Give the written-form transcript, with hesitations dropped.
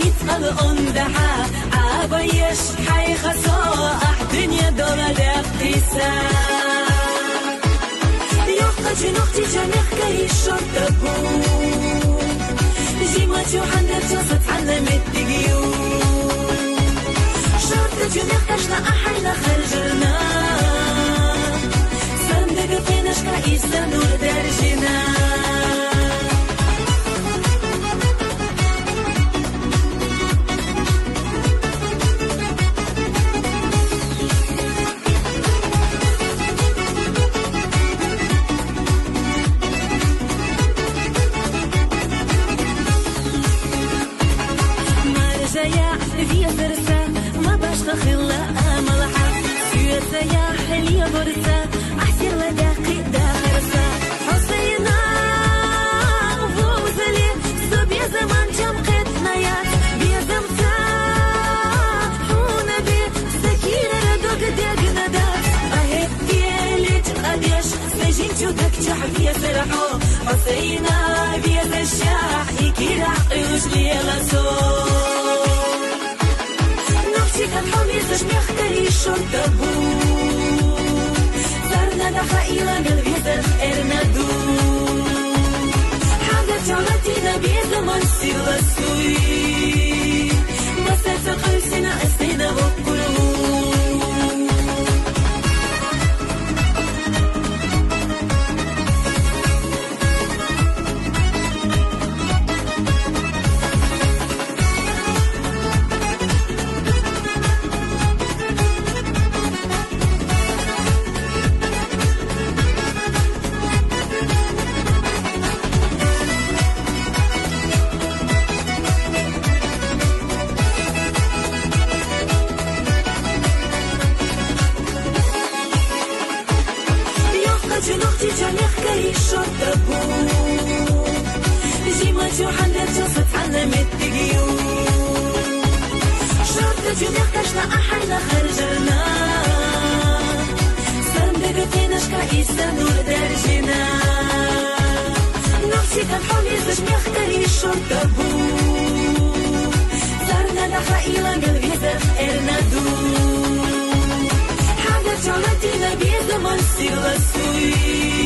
يتقل أندحا عبايش حي خصائح دنيا دولة اقتصاد يوقع نختي جميع كي الشرطة بو جيمات يوحنا بجوزة تعلم التقيوم شرطة جميع كشنا أحينا خرجنا صندق فيناش كايسة نور درجنا فيا فرسة ما باش تخلى ملحة فيا سياح ليا برسة أحسن لداقي دارسة حسينا وفوزلي سبيا زمان جمقتنا يا بيا زمتا حونا بي سكينة ردوك ديقنا دار أهد ديالي تقديش سجين جودك جحفيا سرحو حسينا بيا زشاح يكير عقيوش ليا لسو كان حمي زجمي اختاري الشرطة بو صارنا دحا إلى قلبي زفقرنا دو حاجة تعمتنا بيزمان سيلا سوي مسافة قلسنا أسينا بقلو نختي جميع كي الشرطة بو جيمات يوحنا بجوزة تعلم التقيوم شرطة جميع كشنا أحينا خرجنا صندق فيناش كايسة نور درجنا نختي كان حولي زجميع كي الشرطة بو صارنا دحا إلى قلبي زفقرنا دو حاجة تعمتنا بيزمان سيلا سوي